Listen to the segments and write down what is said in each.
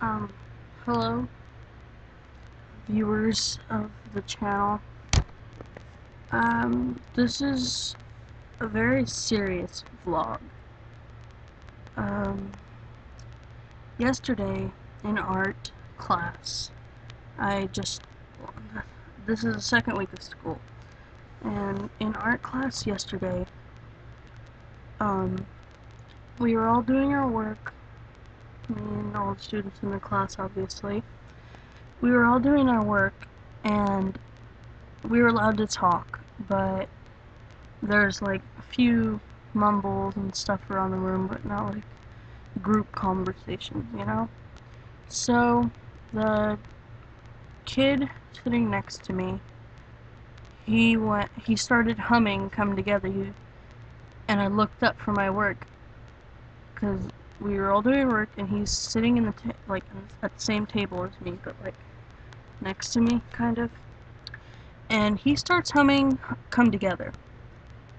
Um, Hello, viewers of the channel. This is a very serious vlog. Um, Yesterday in art class, this is the second week of school, and in art class yesterday, we were all doing our work, me and all the students in the class, obviously. We were all doing our work, and we were allowed to talk, but there's like a few mumbles and stuff around the room, but not like group conversations, you know? So, the kid sitting next to me, he started humming Come Together, and I looked up for my work, because we were all doing work, and he's sitting in the at the same table as me, but like next to me, kind of. And he starts humming Come Together.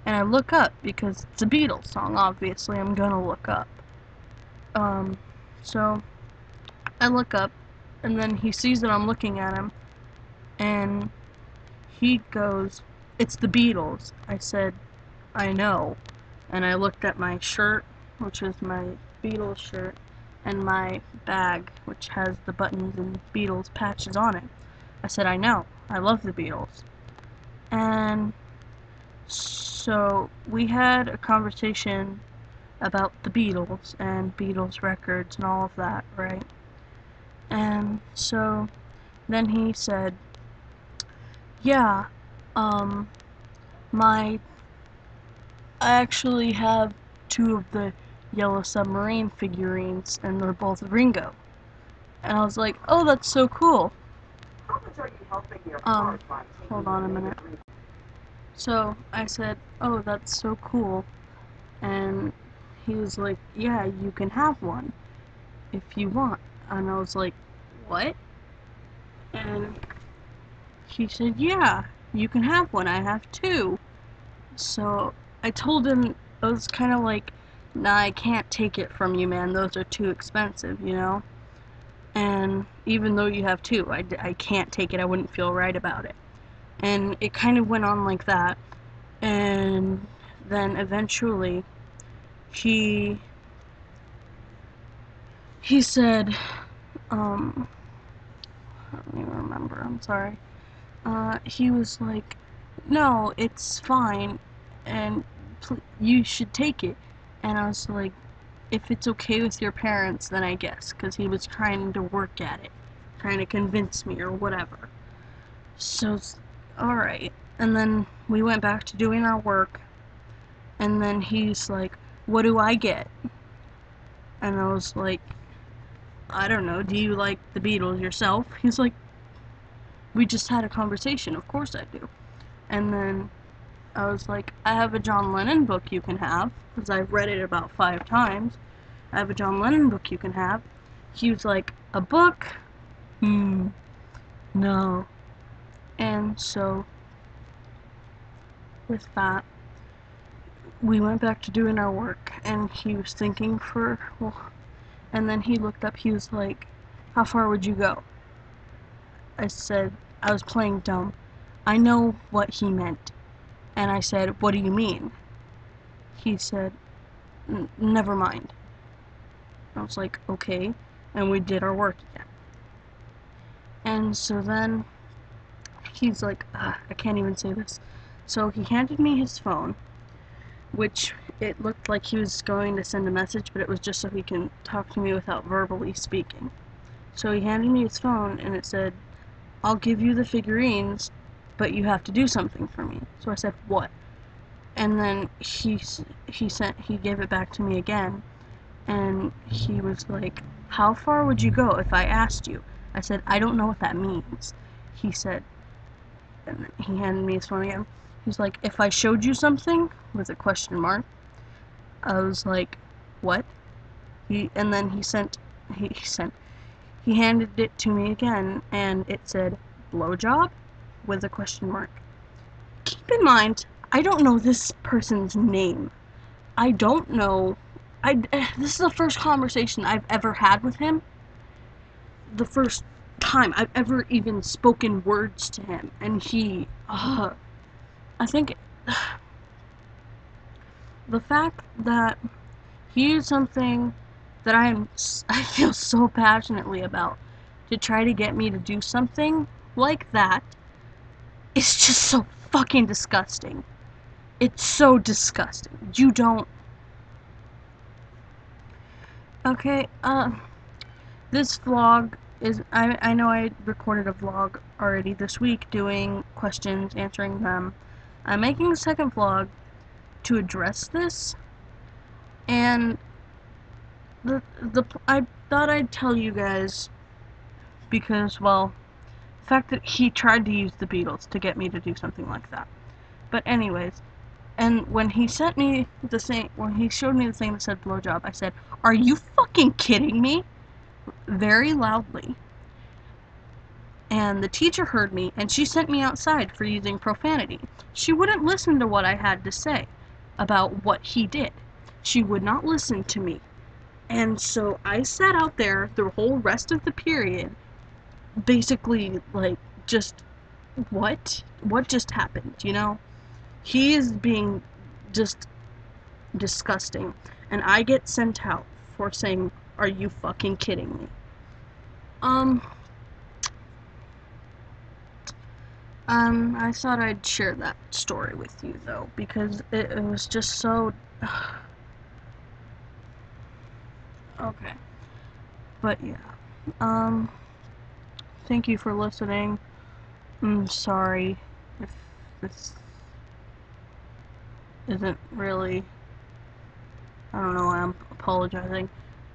And I look up, because it's a Beatles song, obviously, I'm gonna look up. So, I look up, and then he sees that I'm looking at him, and he goes, "It's the Beatles." I said, "I know." And I looked at my shirt, which is my Beatles shirt, and my bag, which has the buttons and Beatles patches on it. I said, "I know. I love the Beatles." And so we had a conversation about the Beatles and Beatles records and all of that, right? And so then he said, "Yeah, um, I actually have two of the Yellow Submarine figurines, and they're both Ringo." And I was like, "Oh, that's so cool." Hold on a minute. So I said, "Oh, that's so cool." And he was like, "Yeah, you can have one if you want." And I was like, "What?" And he said, "Yeah, you can have one. I have two." So I told him, I was kind of like, "Nah, I can't take it from you, man. Those are too expensive, you know? And even though you have two, I can't take it. I wouldn't feel right about it." And it kind of went on like that. And then eventually, he said, I don't even remember, I'm sorry. He was like, "No, it's fine, and you should take it." And I was like, "If it's okay with your parents, then I guess," because he was trying to work at it, trying to convince me or whatever. So, alright. And then we went back to doing our work, and then he's like, "What do I get?" And I was like, "I don't know, do you like the Beatles yourself?" He's like, "We just had a conversation, of course I do." And then I was like, "I have a John Lennon book you can have," because I've read it about 5 times. "I have a John Lennon book you can have." He was like, "A book? No." And so, with that, we went back to doing our work, and he was thinking and then he looked up, he was like, "How far would you go?" I said, I was playing dumb. I know what he meant. And I said, "What do you mean?" He said, "Never mind." I was like, "Okay." And we did our work again. And so then he's like, I can't even say this. So he handed me his phone, which it looked like he was going to send a message, but it was just so he can talk to me without verbally speaking. So he handed me his phone, and it said, "I'll give you the figurines, but you have to do something for me." So I said, "What?" And then he gave it back to me again, and he was like, "How far would you go if I asked you?" I said, "I don't know what that means." He said, and then he handed me his phone again. He's like, "If I showed you something?" with a question mark. I was like, "What?" And then he handed it to me again, and it said, "Blowjob?" with a question mark. Keep in mind, I don't know this person's name. I don't know. This is the first conversation I've ever had with him, the first time I've ever even spoken words to him, and he, I think the fact that he used something that I feel so passionately about to try to get me to do something like that is just so fucking disgusting. It's so disgusting. You don't... Okay, this vlog is, I know I recorded a vlog already this week doing questions, answering them. I'm making a second vlog to address this, and I thought I'd tell you guys because, well, the fact that he tried to use the Beatles to get me to do something like that. But anyways, and when he sent me the thing, when he showed me the thing that said blowjob, I said, "Are you fucking kidding me?" very loudly. And the teacher heard me, and she sent me outside for using profanity. She wouldn't listen to what I had to say about what he did. She would not listen to me. And so I sat out there the whole rest of the period, basically, like, just, what? What just happened, you know? He is being just disgusting, and I get sent out for saying, "Are you fucking kidding me?" I thought I'd share that story with you, though, because it was just so... Okay. But, yeah. Thank you for listening. I'm sorry if this isn't really... I don't know why I'm apologizing.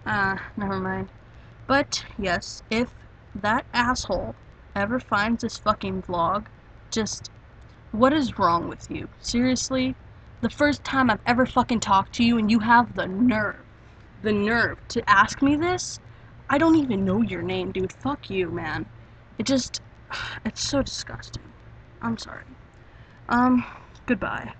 Never mind. But, yes, if that asshole ever finds this fucking vlog, just... what is wrong with you? Seriously? The first time I've ever fucking talked to you and you have the nerve to ask me this? I don't even know your name, dude. Fuck you, man. It's so disgusting. I'm sorry. Goodbye.